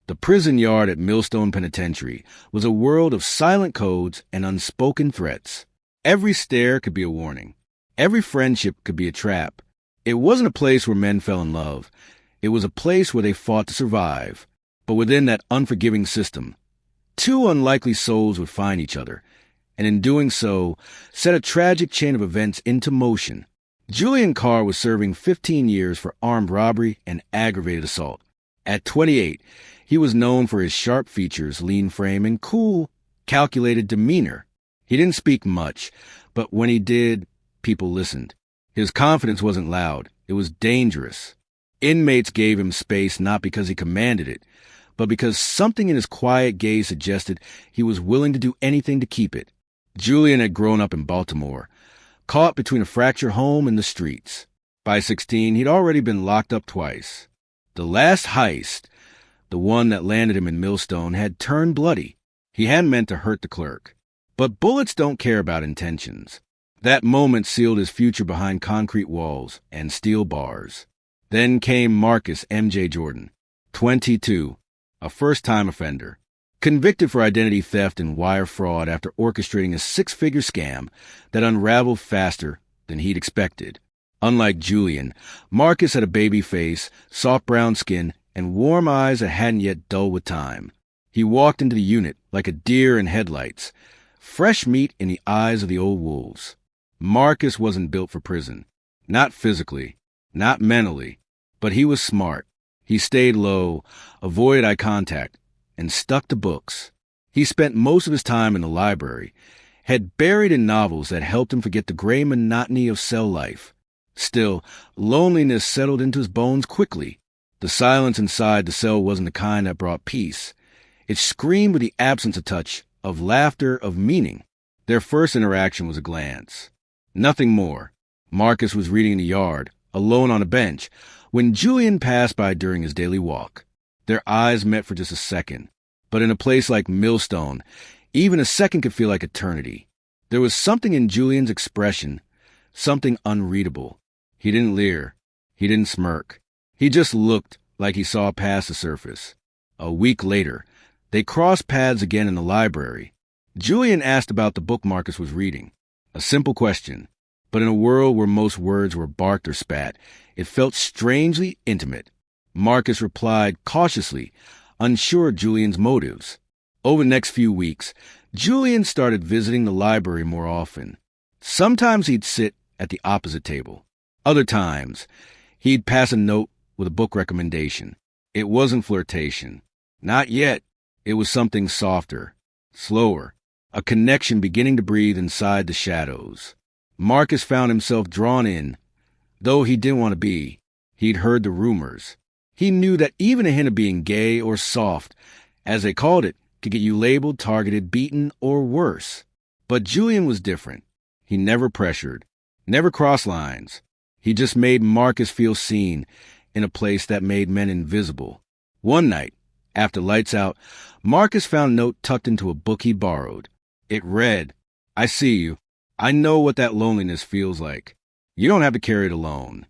The prison yard at Millstone Penitentiary was a world of silent codes and unspoken threats. Every stare could be a warning. Every friendship could be a trap. It wasn't a place where men fell in love. It was a place where they fought to survive. But within that unforgiving system, two unlikely souls would find each other, and in doing so, set a tragic chain of events into motion. Julian Carr was serving 15 years for armed robbery and aggravated assault. At 28, he was known for his sharp features, lean frame, and cool, calculated demeanor. He didn't speak much, but when he did, people listened. His confidence wasn't loud. It was dangerous. Inmates gave him space not because he commanded it, but because something in his quiet gaze suggested he was willing to do anything to keep it. Julian had grown up in Baltimore, caught between a fractured home and the streets. By 16, he'd already been locked up twice. The last heist, the one that landed him in Millstone, had turned bloody. He hadn't meant to hurt the clerk. But bullets don't care about intentions. That moment sealed his future behind concrete walls and steel bars. Then came Marcus M.J. Jordan, 22, a first-time offender, convicted for identity theft and wire fraud after orchestrating a six-figure scam that unraveled faster than he'd expected. Unlike Julian, Marcus had a baby face, soft brown skin, and warm eyes that hadn't yet dulled with time. He walked into the unit like a deer in headlights, fresh meat in the eyes of the old wolves. Marcus wasn't built for prison. Not physically, not mentally, but he was smart. He stayed low, avoided eye contact, and stuck to books. He spent most of his time in the library, had buried in novels that helped him forget the gray monotony of cell life. Still, loneliness settled into his bones quickly. The silence inside the cell wasn't the kind that brought peace. It screamed with the absence of touch, of laughter, of meaning. Their first interaction was a glance. Nothing more. Marcus was reading in the yard, alone on a bench, when Julian passed by during his daily walk. Their eyes met for just a second. But in a place like Millstone, even a second could feel like eternity. There was something in Julian's expression, something unreadable. He didn't leer. He didn't smirk. He just looked like he saw past the surface. A week later, they crossed paths again in the library. Julian asked about the book Marcus was reading. A simple question, but in a world where most words were barked or spat, it felt strangely intimate. Marcus replied cautiously, unsure of Julian's motives. Over the next few weeks, Julian started visiting the library more often. Sometimes he'd sit at the opposite table. Other times, he'd pass a note with a book recommendation. It wasn't flirtation. Not yet. It was something softer, slower, a connection beginning to breathe inside the shadows. Marcus found himself drawn in, though he didn't want to be. He'd heard the rumors. He knew that even a hint of being gay or soft, as they called it, could get you labeled, targeted, beaten, or worse. But Julian was different. He never pressured, never crossed lines. He just made Marcus feel seen in a place that made men invisible. One night, after lights out, Marcus found a note tucked into a book he borrowed. It read, "I see you. I know what that loneliness feels like. You don't have to carry it alone."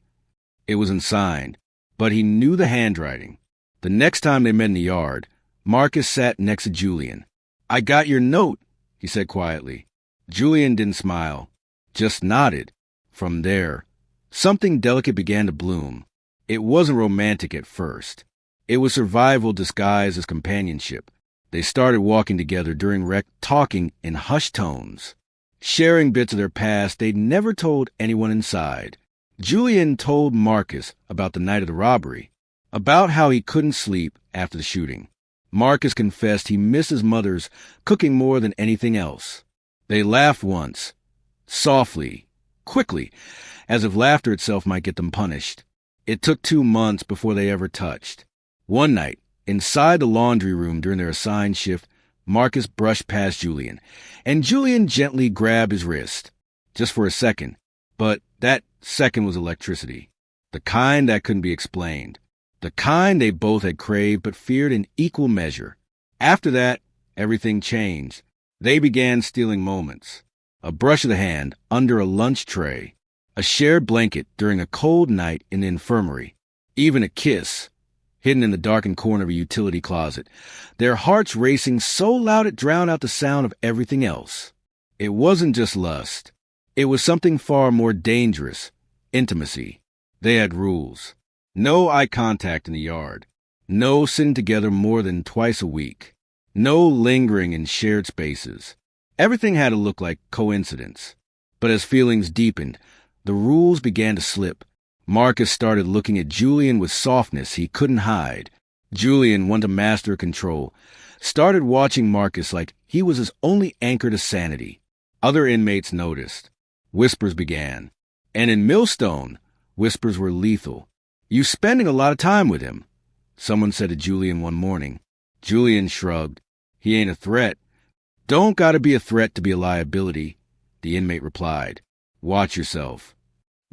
It was unsigned, but he knew the handwriting. The next time they met in the yard, Marcus sat next to Julian. "I got your note," he said quietly. Julian didn't smile, just nodded. From there, something delicate began to bloom. It wasn't romantic at first. It was survival disguised as companionship. They started walking together during rec, talking in hushed tones, sharing bits of their past they'd never told anyone inside. Julian told Marcus about the night of the robbery, about how he couldn't sleep after the shooting. Marcus confessed he missed his mother's cooking more than anything else. They laughed once, softly, quickly, as if laughter itself might get them punished. It took 2 months before they ever touched. One night, inside the laundry room during their assigned shift, Marcus brushed past Julian, and Julian gently grabbed his wrist. Just for a second, but that second was electricity. The kind that couldn't be explained. The kind they both had craved but feared in equal measure. After that, everything changed. They began stealing moments. A brush of the hand under a lunch tray. A shared blanket during a cold night in the infirmary. Even a kiss. hidden in the darkened corner of a utility closet, their hearts racing so loud it drowned out the sound of everything else. It wasn't just lust. It was something far more dangerous: intimacy. They had rules. No eye contact in the yard. No sitting together more than twice a week. No lingering in shared spaces. Everything had to look like coincidence. But as feelings deepened, the rules began to slip. Marcus started looking at Julian with softness he couldn't hide. Julian wanted to master control, started watching Marcus like he was his only anchor to sanity. Other inmates noticed. Whispers began. And in Millstone, whispers were lethal. "You spending a lot of time with him," someone said to Julian one morning. Julian shrugged. "He ain't a threat." "Don't gotta be a threat to be a liability," the inmate replied. "Watch yourself."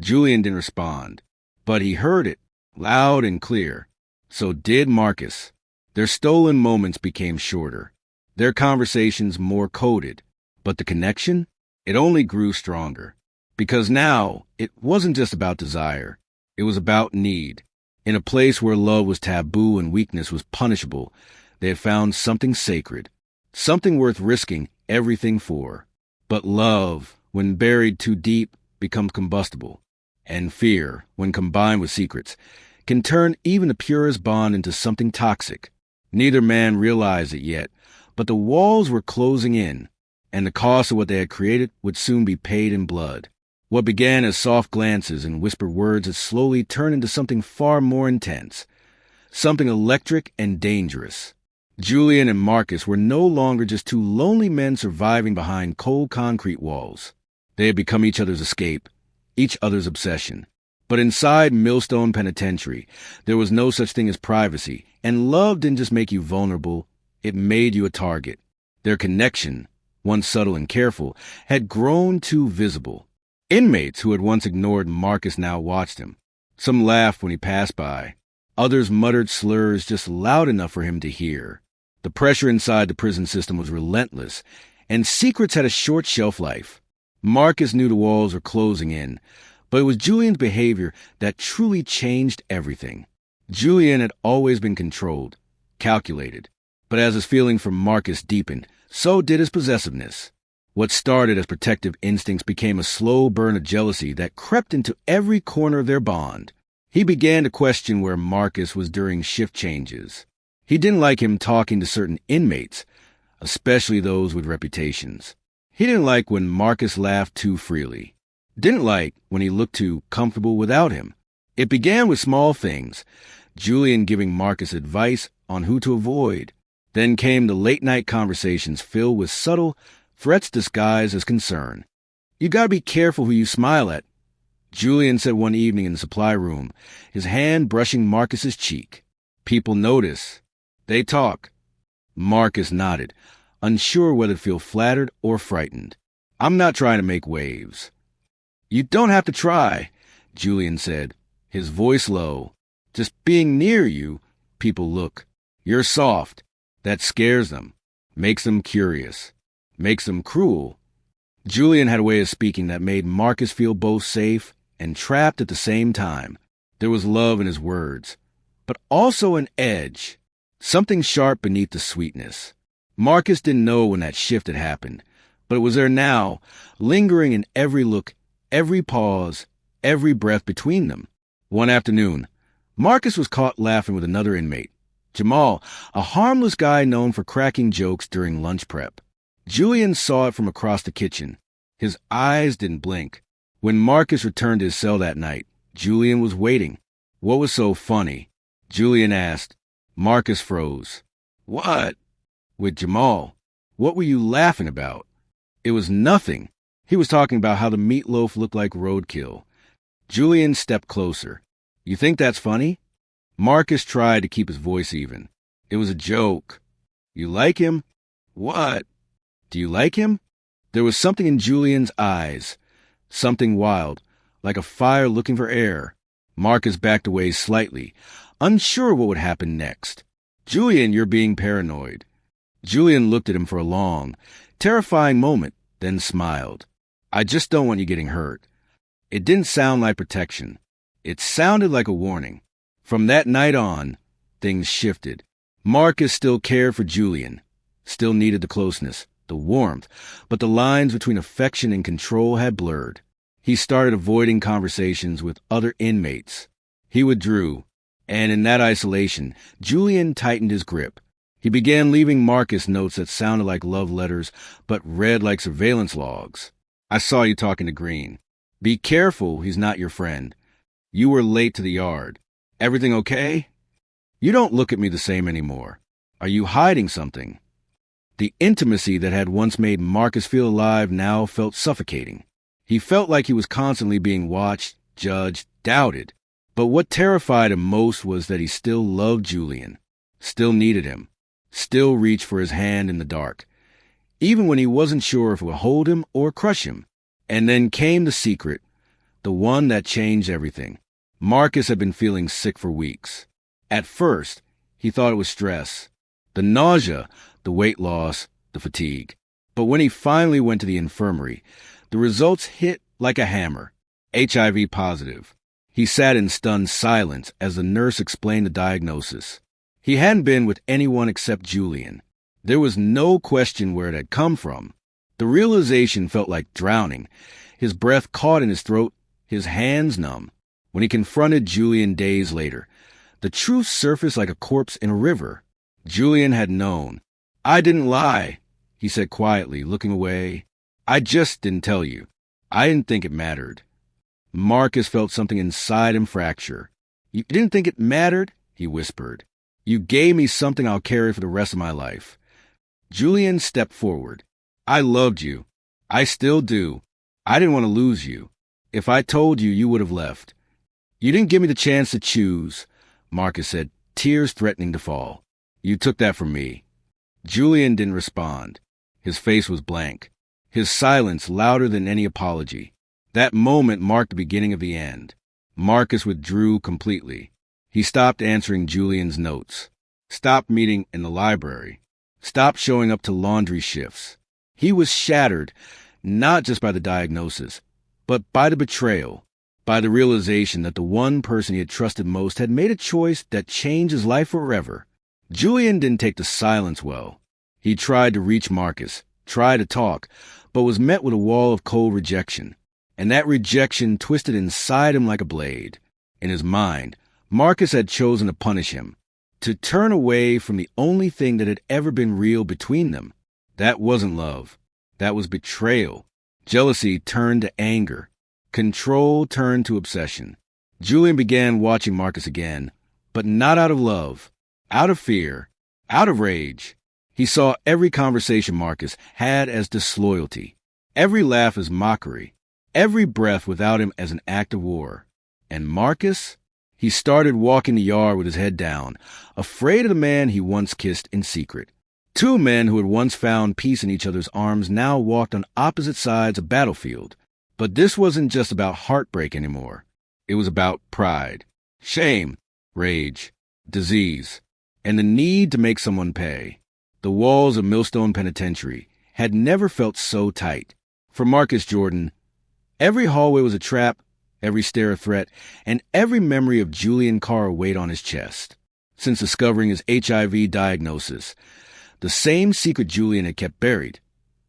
Julian didn't respond, but he heard it, loud and clear. So did Marcus. Their stolen moments became shorter, their conversations more coded, but the connection, it only grew stronger. Because now, it wasn't just about desire. It was about need. In a place where love was taboo and weakness was punishable, they had found something sacred, something worth risking everything for. But love, when buried too deep, becomes combustible. And fear, when combined with secrets, can turn even the purest bond into something toxic. Neither man realized it yet, but the walls were closing in, and the cost of what they had created would soon be paid in blood. What began as soft glances and whispered words had slowly turned into something far more intense, something electric and dangerous. Julian and Marcus were no longer just two lonely men surviving behind cold concrete walls. They had become each other's escape, each other's obsession. But inside Millstone Penitentiary, there was no such thing as privacy, and love didn't just make you vulnerable, it made you a target. Their connection, once subtle and careful, had grown too visible. Inmates who had once ignored Marcus now watched him. Some laughed when he passed by. Others muttered slurs just loud enough for him to hear. The pressure inside the prison system was relentless, and secrets had a short shelf life. Marcus knew the walls were closing in, but it was Julian's behavior that truly changed everything. Julian had always been controlled, calculated, but as his feeling for Marcus deepened, so did his possessiveness. What started as protective instincts became a slow burn of jealousy that crept into every corner of their bond. He began to question where Marcus was during shift changes. He didn't like him talking to certain inmates, especially those with reputations. He didn't like when Marcus laughed too freely. Didn't like when he looked too comfortable without him. It began with small things, Julian giving Marcus advice on who to avoid. Then came the late-night conversations filled with subtle threats disguised as concern. "You gotta be careful who you smile at," Julian said one evening in the supply room, his hand brushing Marcus's cheek. "People notice. They talk." Marcus nodded, unsure whether to feel flattered or frightened. "I'm not trying to make waves." "You don't have to try," Julian said, his voice low. "Just being near you, people look. You're soft. That scares them, makes them curious, makes them cruel." Julian had a way of speaking that made Marcus feel both safe and trapped at the same time. There was love in his words, but also an edge, something sharp beneath the sweetness. Marcus didn't know when that shift had happened, but it was there now, lingering in every look, every pause, every breath between them. One afternoon, Marcus was caught laughing with another inmate, Jamal, a harmless guy known for cracking jokes during lunch prep. Julian saw it from across the kitchen. His eyes didn't blink. When Marcus returned to his cell that night, Julian was waiting. "What was so funny?" Julian asked. Marcus froze. "What?" "With Jamal. What were you laughing about?" "It was nothing." He was talking about how the meatloaf looked like roadkill. Julian stepped closer. "You think that's funny?" Marcus tried to keep his voice even. "It was a joke." "You like him?" "What?" "Do you like him?" There was something in Julian's eyes, something wild, like a fire looking for air. Marcus backed away slightly, unsure what would happen next. "Julian, you're being paranoid." Julian looked at him for a long, terrifying moment, then smiled. "I just don't want you getting hurt." It didn't sound like protection. It sounded like a warning. From that night on, things shifted. Marcus still cared for Julian, still needed the closeness, the warmth, but the lines between affection and control had blurred. He started avoiding conversations with other inmates. He withdrew, and in that isolation, Julian tightened his grip. He began leaving Marcus notes that sounded like love letters, but read like surveillance logs. I saw you talking to Green. Be careful, he's not your friend. You were late to the yard. Everything okay? You don't look at me the same anymore. Are you hiding something? The intimacy that had once made Marcus feel alive now felt suffocating. He felt like he was constantly being watched, judged, doubted. But what terrified him most was that he still loved Julian, still needed him, still reached for his hand in the dark, even when he wasn't sure if it would hold him or crush him. And then came the secret, the one that changed everything. Marcus had been feeling sick for weeks. At first, he thought it was stress, the nausea, the weight loss, the fatigue. But when he finally went to the infirmary, the results hit like a hammer. HIV positive. He sat in stunned silence as the nurse explained the diagnosis. He hadn't been with anyone except Julian. There was no question where it had come from. The realization felt like drowning. His breath caught in his throat, his hands numb. When he confronted Julian days later, the truth surfaced like a corpse in a river. Julian had known. I didn't lie, he said quietly, looking away. I just didn't tell you. I didn't think it mattered. Marcus felt something inside him fracture. You didn't think it mattered? He whispered. You gave me something I'll carry for the rest of my life. Julian stepped forward. I loved you. I still do. I didn't want to lose you. If I told you, you would have left. You didn't give me the chance to choose, Marcus said, tears threatening to fall. You took that from me. Julian didn't respond. His face was blank, his silence louder than any apology. That moment marked the beginning of the end. Marcus withdrew completely. He stopped answering Julian's notes, stopped meeting in the library, stopped showing up to laundry shifts. He was shattered, not just by the diagnosis, but by the betrayal, by the realization that the one person he had trusted most had made a choice that changed his life forever. Julian didn't take the silence well. He tried to reach Marcus, tried to talk, but was met with a wall of cold rejection. And that rejection twisted inside him like a blade. In his mind, Marcus had chosen to punish him, to turn away from the only thing that had ever been real between them. That wasn't love. That was betrayal. Jealousy turned to anger. Control turned to obsession. Julian began watching Marcus again, but not out of love, out of fear, out of rage. He saw every conversation Marcus had as disloyalty, every laugh as mockery, every breath without him as an act of war. And Marcus? He started walking the yard with his head down, afraid of the man he once kissed in secret. Two men who had once found peace in each other's arms now walked on opposite sides of a battlefield. But this wasn't just about heartbreak anymore. It was about pride, shame, rage, disease, and the need to make someone pay. The walls of Millstone Penitentiary had never felt so tight. For Marcus Jordan, every hallway was a trap, every stair a threat, and every memory of Julian Carr weighed on his chest. Since discovering his HIV diagnosis, the same secret Julian had kept buried,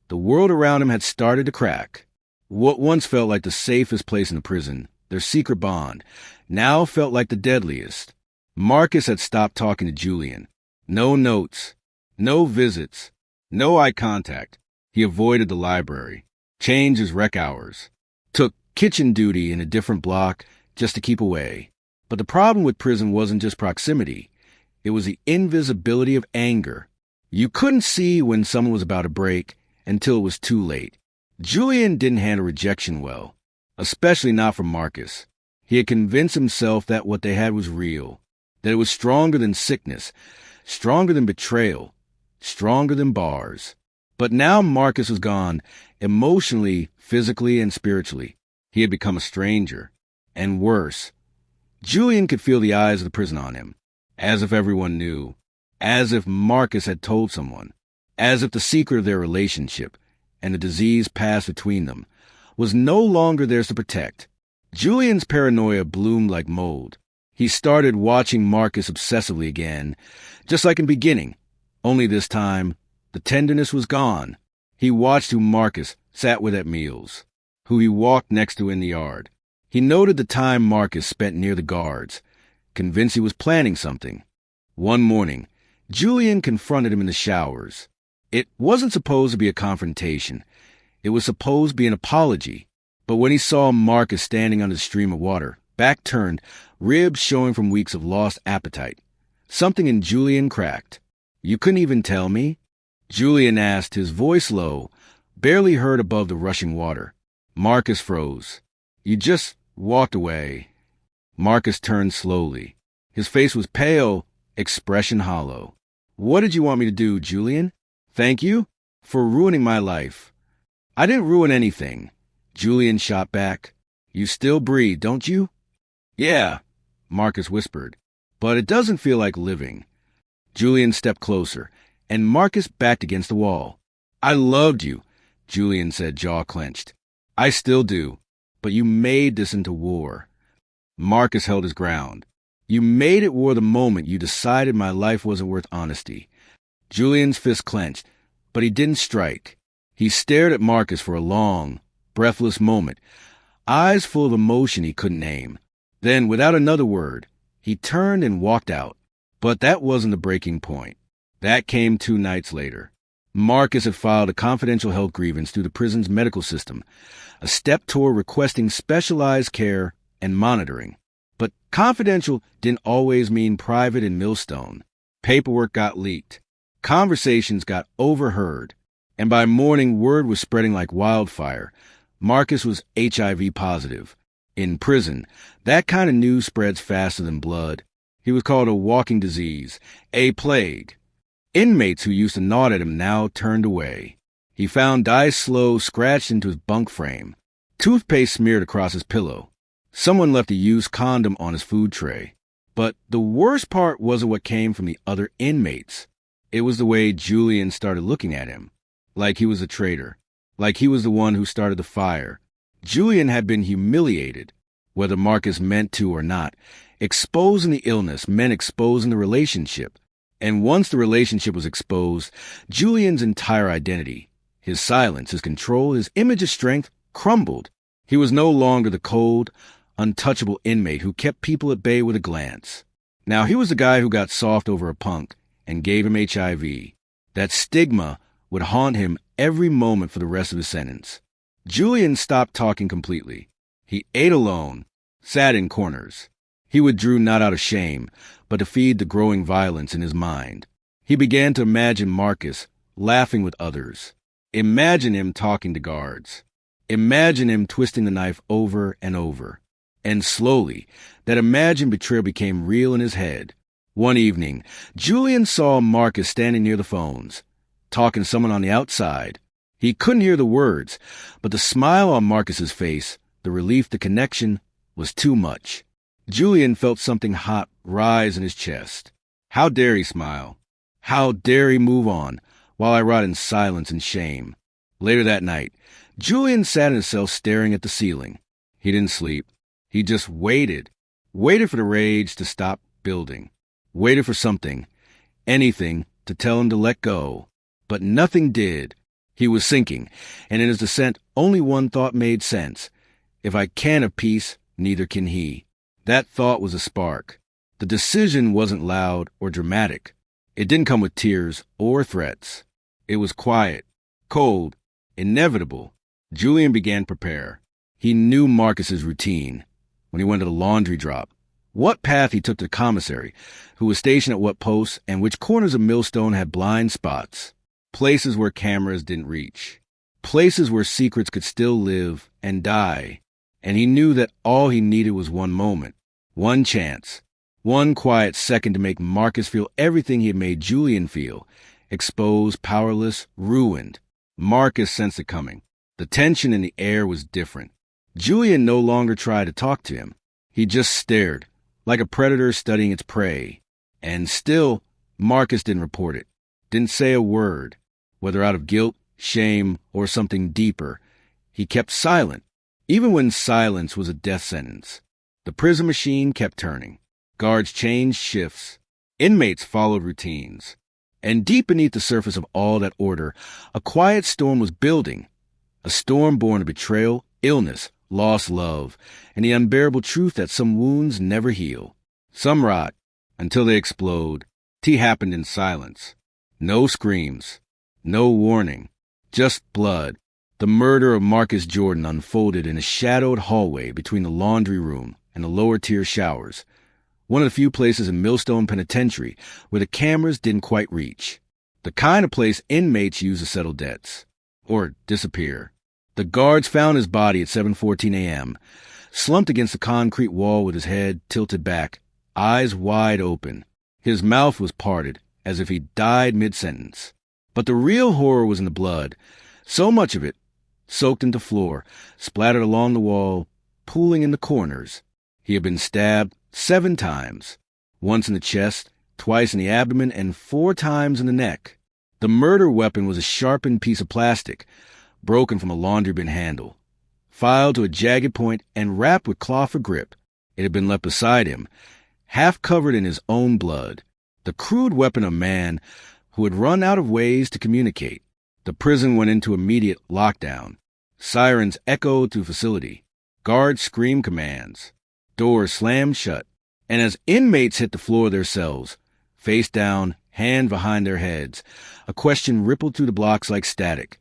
the world around him had started to crack. What once felt like the safest place in the prison, their secret bond, now felt like the deadliest. Marcus had stopped talking to Julian. No notes, no visits, no eye contact. He avoided the library, changed his rec hours, took kitchen duty in a different block just to keep away. But the problem with prison wasn't just proximity. It was the invisibility of anger. You couldn't see when someone was about to break until it was too late. Julian didn't handle rejection well, especially not from Marcus. He had convinced himself that what they had was real, that it was stronger than sickness, stronger than betrayal, stronger than bars. But now Marcus was gone, emotionally, physically, and spiritually. He had become a stranger. And worse, Julian could feel the eyes of the prison on him, as if everyone knew, as if Marcus had told someone, as if the secret of their relationship and the disease passed between them was no longer theirs to protect. Julian's paranoia bloomed like mold. He started watching Marcus obsessively again, just like in the beginning, only this time, the tenderness was gone. He watched who Marcus sat with at meals, who he walked next to in the yard. He noted the time Marcus spent near the guards, convinced he was planning something. One morning, Julian confronted him in the showers. It wasn't supposed to be a confrontation. It was supposed to be an apology. But when he saw Marcus standing under the stream of water, back turned, ribs showing from weeks of lost appetite, something in Julian cracked. "You couldn't even tell me?" Julian asked, his voice low, barely heard above the rushing water. Marcus froze. "You just walked away." Marcus turned slowly. His face was pale, expression hollow. "What did you want me to do, Julian? Thank you for ruining my life." "I didn't ruin anything." Julian shot back. "You still breathe, don't you?" "Yeah," Marcus whispered, "but it doesn't feel like living." Julian stepped closer, and Marcus backed against the wall. "I loved you," Julian said, jaw clenched. "I still do, but you made this into war." Marcus held his ground. "You made it war the moment you decided my life wasn't worth honesty." Julian's fist clenched, but he didn't strike. He stared at Marcus for a long, breathless moment, eyes full of emotion he couldn't name. Then, without another word, he turned and walked out. But that wasn't the breaking point. That came 2 nights later. Marcus had filed a confidential health grievance through the prison's medical system, a step toward requesting specialized care and monitoring. But confidential didn't always mean private in Millstone. Paperwork got leaked. Conversations got overheard. And by morning, word was spreading like wildfire. Marcus was HIV positive. In prison, that kind of news spreads faster than blood. He was called a walking disease, a plague. Inmates who used to nod at him now turned away. He found Dice Slow scratched into his bunk frame, toothpaste smeared across his pillow. Someone left a used condom on his food tray. But the worst part wasn't what came from the other inmates. It was the way Julian started looking at him, like he was a traitor, like he was the one who started the fire. Julian had been humiliated, whether Marcus meant to or not. Exposing the illness meant exposing the relationship. And once the relationship was exposed, Julian's entire identity, his silence, his control, his image of strength, crumbled. He was no longer the cold, untouchable inmate who kept people at bay with a glance. Now he was the guy who got soft over a punk and gave him HIV. That stigma would haunt him every moment for the rest of his sentence. Julian stopped talking completely. He ate alone, sat in corners. He withdrew not out of shame, but to feed the growing violence in his mind. He began to imagine Marcus laughing with others. Imagine him talking to guards. Imagine him twisting the knife over and over. And slowly, that imagined betrayal became real in his head. One evening, Julian saw Marcus standing near the phones, talking to someone on the outside. He couldn't hear the words, but the smile on Marcus's face, the relief, the connection, was too much. Julian felt something hot rise in his chest. How dare he smile? How dare he move on, while I rot in silence and shame? Later that night, Julian sat in his cell staring at the ceiling. He didn't sleep. He just waited. Waited for the rage to stop building. Waited for something, anything, to tell him to let go. But nothing did. He was sinking, and in his descent, only one thought made sense. If I can't have peace, neither can he. That thought was a spark. The decision wasn't loud or dramatic. It didn't come with tears or threats. It was quiet, cold, inevitable. Julian began to prepare. He knew Marcus's routine. When he went to the laundry drop, what path he took to the commissary, who was stationed at what posts, and which corners of Millstone had blind spots. Places where cameras didn't reach. Places where secrets could still live and die. And he knew that all he needed was one moment, one chance, one quiet second to make Marcus feel everything he had made Julian feel. Exposed, powerless, ruined. Marcus sensed it coming. The tension in the air was different. Julian no longer tried to talk to him. He just stared, like a predator studying its prey. And still, Marcus didn't report it. Didn't say a word. Whether out of guilt, shame, or something deeper, he kept silent, even when silence was a death sentence. The prison machine kept turning. Guards changed shifts. Inmates followed routines. And deep beneath the surface of all that order, a quiet storm was building. A storm born of betrayal, illness, lost love, and the unbearable truth that some wounds never heal. Some rot until they explode. It happened in silence. No screams. No warning. Just blood. The murder of Marcus Jordan unfolded in a shadowed hallway between the laundry room and the lower-tier showers, one of the few places in Millstone Penitentiary where the cameras didn't quite reach. The kind of place inmates use to settle debts. Or disappear. The guards found his body at 7:14 a.m., slumped against the concrete wall with his head tilted back, eyes wide open. His mouth was parted, as if he died mid-sentence. But the real horror was in the blood, so much of it, soaked into floor, splattered along the wall, pooling in the corners. He had been stabbed 7 times, once in the chest, twice in the abdomen, and 4 times in the neck. The murder weapon was a sharpened piece of plastic, broken from a laundry bin handle, filed to a jagged point and wrapped with cloth for grip. It had been left beside him, half covered in his own blood, the crude weapon of man who had run out of ways to communicate. The prison went into immediate lockdown. Sirens echoed through facility. Guards screamed commands. Doors slammed shut. And as inmates hit the floor of their cells, face down, hand behind their heads, a question rippled through the blocks like static.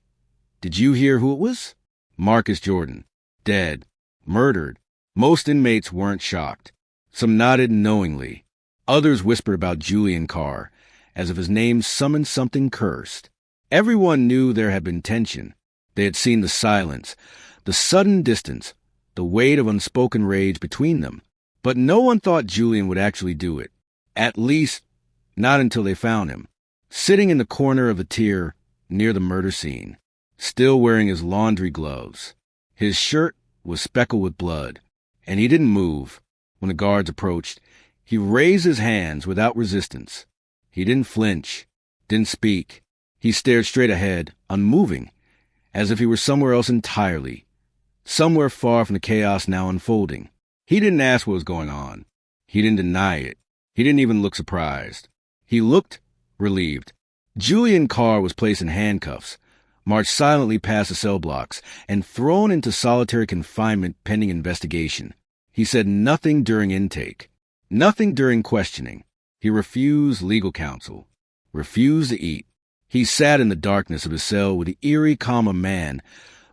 Did you hear who it was? Marcus Jordan. Dead. Murdered. Most inmates weren't shocked. Some nodded knowingly. Others whispered about Julian Carr, as if his name summoned something cursed. Everyone knew there had been tension. They had seen the silence, the sudden distance, the weight of unspoken rage between them. But no one thought Julian would actually do it. At least, not until they found him, sitting in the corner of the tier near the murder scene, still wearing his laundry gloves. His shirt was speckled with blood, and he didn't move. When the guards approached, he raised his hands without resistance. He didn't flinch, didn't speak. He stared straight ahead, unmoving, as if he were somewhere else entirely, somewhere far from the chaos now unfolding. He didn't ask what was going on. He didn't deny it. He didn't even look surprised. He looked relieved. Julian Carr was placed in handcuffs, marched silently past the cell blocks, and thrown into solitary confinement pending investigation. He said nothing during intake, nothing during questioning. He refused legal counsel, refused to eat. He sat in the darkness of his cell with the eerie calm of a man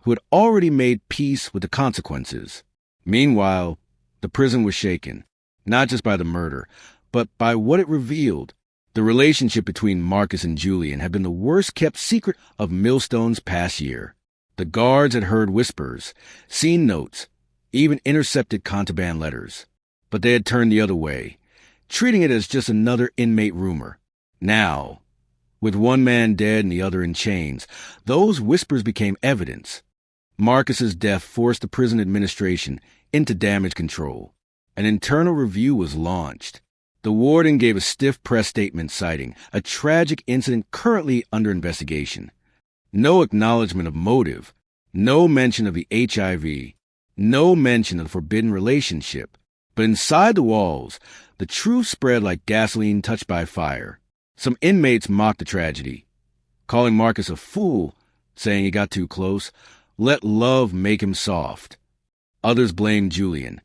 who had already made peace with the consequences. Meanwhile, the prison was shaken, not just by the murder, but by what it revealed. The relationship between Marcus and Julian had been the worst-kept secret of Millstone's past year. The guards had heard whispers, seen notes, even intercepted contraband letters. But they had turned the other way, treating it as just another inmate rumor. Now, with one man dead and the other in chains, those whispers became evidence. Marcus's death forced the prison administration into damage control. An internal review was launched. The warden gave a stiff press statement citing a tragic incident currently under investigation. No acknowledgement of motive, no mention of the HIV, no mention of the forbidden relationship. But inside the walls, the truth spread like gasoline touched by fire. Some inmates mocked the tragedy, calling Marcus a fool, saying he got too close, let love make him soft. Others blamed Julian,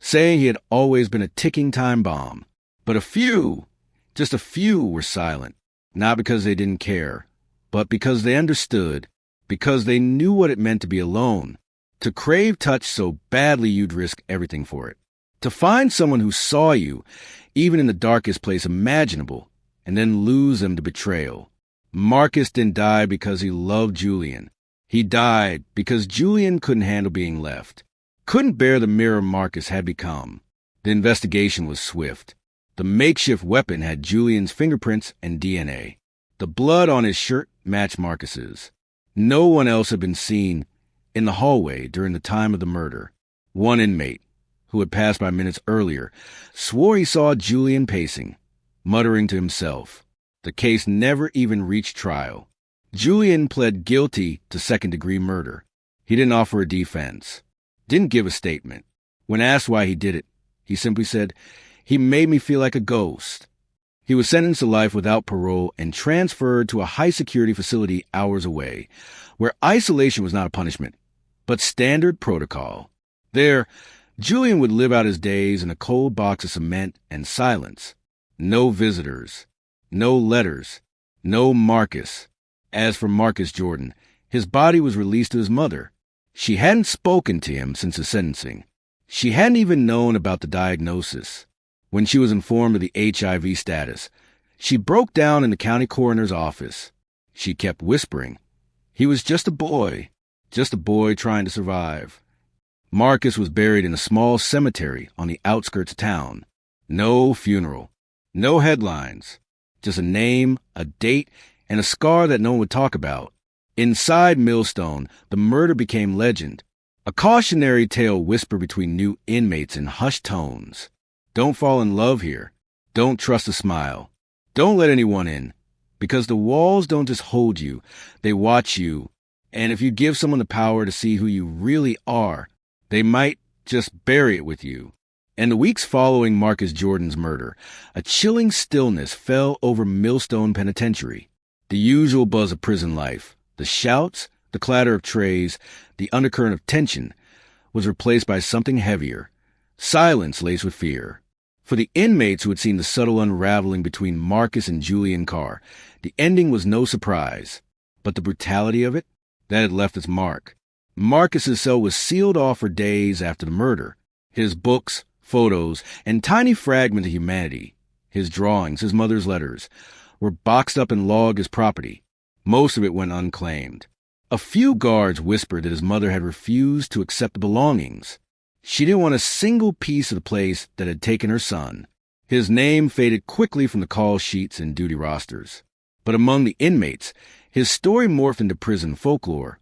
saying he had always been a ticking time bomb. But a few, just a few, were silent, not because they didn't care, but because they understood, because they knew what it meant to be alone, to crave touch so badly you'd risk everything for it, to find someone who saw you, even in the darkest place imaginable, and then lose them to betrayal. Marcus didn't die because he loved Julian. He died because Julian couldn't handle being left, couldn't bear the mirror Marcus had become. The investigation was swift. The makeshift weapon had Julian's fingerprints and DNA. The blood on his shirt matched Marcus's. No one else had been seen in the hallway during the time of the murder. One inmate, who had passed by minutes earlier, swore he saw Julian pacing, muttering to himself. The case never even reached trial. Julian pled guilty to second-degree murder. He didn't offer a defense, didn't give a statement. When asked why he did it, he simply said, He made me feel like a ghost. He was sentenced to life without parole and transferred to a high-security facility hours away, where isolation was not a punishment, but standard protocol. There, Julian would live out his days in a cold box of cement and silence. No visitors, no letters, no Marcus. As for Marcus Jordan, his body was released to his mother. She hadn't spoken to him since his sentencing. She hadn't even known about the diagnosis. When she was informed of the HIV status, she broke down in the county coroner's office. She kept whispering, "He was just a boy trying to survive." Marcus was buried in a small cemetery on the outskirts of town. No funeral, no headlines, just a name, a date, and a scar that no one would talk about. Inside Millstone, the murder became legend, a cautionary tale whispered between new inmates in hushed tones. Don't fall in love here. Don't trust a smile. Don't let anyone in, because the walls don't just hold you, they watch you. And if you give someone the power to see who you really are, they might just bury it with you. In the weeks following Marcus Jordan's murder, a chilling stillness fell over Millstone Penitentiary. The usual buzz of prison life, the shouts, the clatter of trays, the undercurrent of tension, was replaced by something heavier, silence laced with fear. For the inmates who had seen the subtle unraveling between Marcus and Julian Carr, the ending was no surprise. But the brutality of it, that had left its mark. Marcus's cell was sealed off for days after the murder. His books, photos, and tiny fragments of humanity, his drawings, his mother's letters, were boxed up and logged as property. Most of it went unclaimed. A few guards whispered that his mother had refused to accept the belongings. She didn't want a single piece of the place that had taken her son. His name faded quickly from the call sheets and duty rosters. But among the inmates, his story morphed into prison folklore,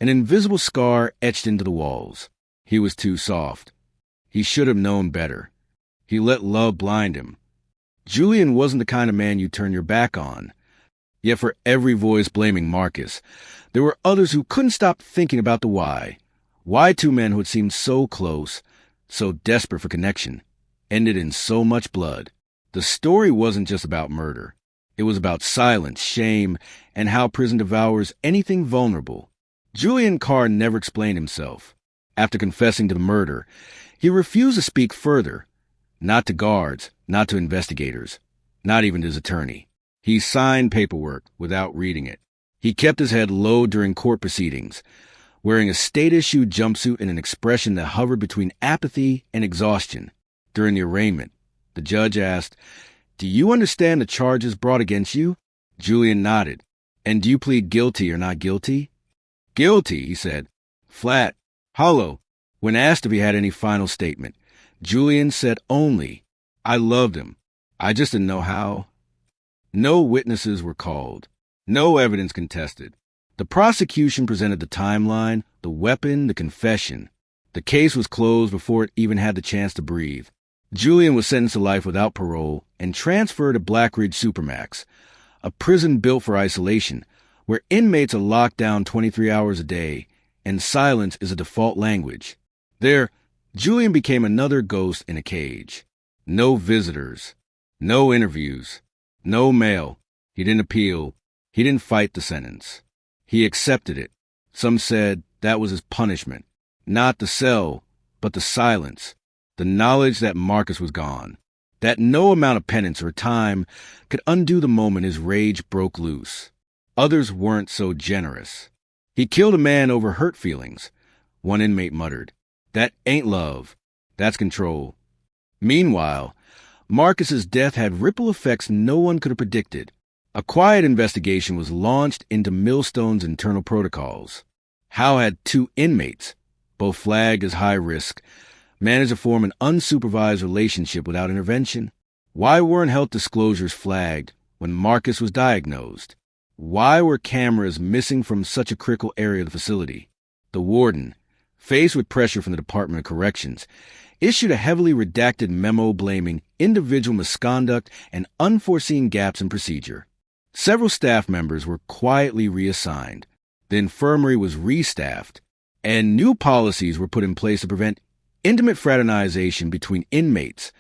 an invisible scar etched into the walls. He was too soft. He should have known better. He let love blind him. Julian wasn't the kind of man you turn your back on. Yet for every voice blaming Marcus, there were others who couldn't stop thinking about the why. Why two men who had seemed so close, so desperate for connection, ended in so much blood. The story wasn't just about murder. It was about silence, shame, and how prison devours anything vulnerable. Julian Carr never explained himself. After confessing to the murder, he refused to speak further. Not to guards, not to investigators, not even to his attorney. He signed paperwork without reading it. He kept his head low during court proceedings, wearing a state-issued jumpsuit and an expression that hovered between apathy and exhaustion. During the arraignment, the judge asked, "Do you understand the charges brought against you?" Julian nodded. "And do you plead guilty or not guilty?" "Guilty," he said. Flat, hollow. When asked if he had any final statement, Julian said only, "I loved him. I just didn't know how." No witnesses were called. No evidence contested. The prosecution presented the timeline, the weapon, the confession. The case was closed before it even had the chance to breathe. Julian was sentenced to life without parole and transferred to Black Ridge Supermax, a prison built for isolation, where inmates are locked down 23 hours a day, and silence is a default language. There, Julian became another ghost in a cage. No visitors, no interviews, no mail. He didn't appeal. He didn't fight the sentence. He accepted it. Some said that was his punishment. Not the cell, but the silence. The knowledge that Marcus was gone. That no amount of penance or time could undo the moment his rage broke loose. Others weren't so generous. "He killed a man over hurt feelings," one inmate muttered. "That ain't love. That's control." Meanwhile, Marcus's death had ripple effects no one could have predicted. A quiet investigation was launched into Millstone's internal protocols. How had two inmates, both flagged as high risk, managed to form an unsupervised relationship without intervention? Why weren't health disclosures flagged when Marcus was diagnosed? Why were cameras missing from such a critical area of the facility? The warden, faced with pressure from the Department of Corrections, issued a heavily redacted memo blaming individual misconduct and unforeseen gaps in procedure. Several staff members were quietly reassigned. The infirmary was restaffed, and new policies were put in place to prevent intimate fraternization between inmates,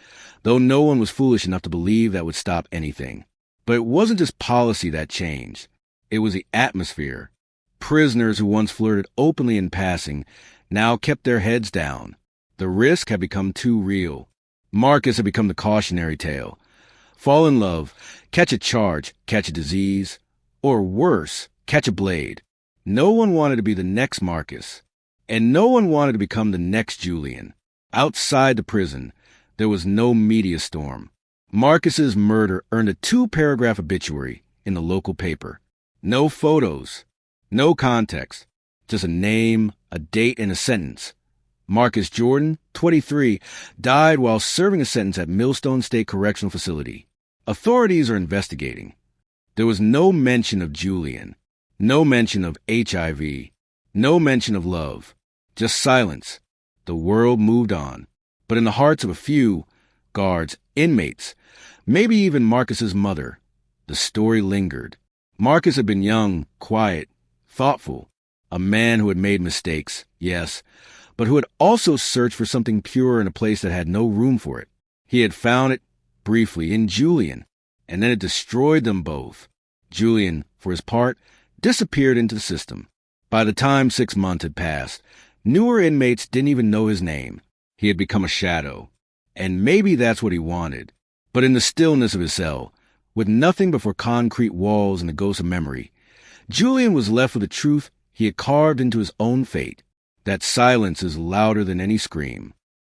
though no one was foolish enough to believe that would stop anything. But it wasn't just policy that changed. It was the atmosphere. Prisoners who once flirted openly in passing now kept their heads down. The risk had become too real. Marcus had become the cautionary tale. Fall in love, catch a charge, catch a disease, or worse, catch a blade. No one wanted to be the next Marcus, and no one wanted to become the next Julian. Outside the prison, there was no media storm. Marcus's murder earned a 2-paragraph obituary in the local paper. No photos, no context, just a name, a date, and a sentence. Marcus Jordan, 23, died while serving a sentence at Millstone State Correctional Facility. Authorities are investigating. There was no mention of Julian, no mention of HIV, no mention of love, just silence. The world moved on. But in the hearts of a few, guards, inmates, maybe even Marcus's mother, the story lingered. Marcus had been young, quiet, thoughtful, a man who had made mistakes, yes, but who had also searched for something pure in a place that had no room for it. He had found it, briefly, in Julian, and then it destroyed them both. Julian, for his part, disappeared into the system. By the time 6 months had passed, newer inmates didn't even know his name. He had become a shadow. And maybe that's what he wanted. But in the stillness of his cell, with nothing but for concrete walls and the ghost of memory, Julian was left with the truth he had carved into his own fate. That silence is louder than any scream.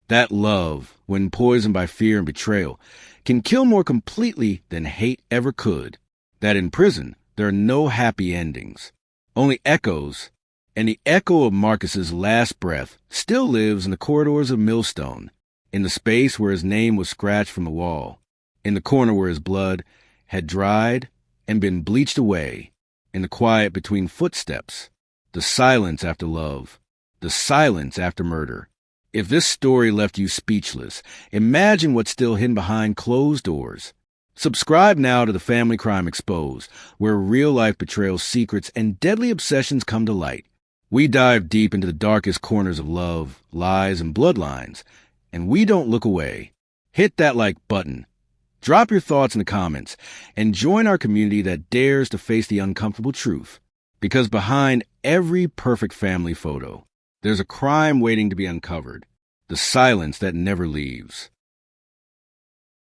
That love, when poisoned by fear and betrayal, can kill more completely than hate ever could. That in prison, there are no happy endings, only echoes, and the echo of Marcus's last breath still lives in the corridors of Millstone, in the space where his name was scratched from the wall, in the corner where his blood had dried and been bleached away, in the quiet between footsteps, the silence after love, the silence after murder. If this story left you speechless, imagine what's still hidden behind closed doors. Subscribe now to the Family Crime Exposed, where real-life betrayal secrets and deadly obsessions come to light. We dive deep into the darkest corners of love, lies, and bloodlines, and we don't look away. Hit that like button. Drop your thoughts in the comments, and join our community that dares to face the uncomfortable truth. Because behind every perfect family photo, there's a crime waiting to be uncovered, the silence that never leaves.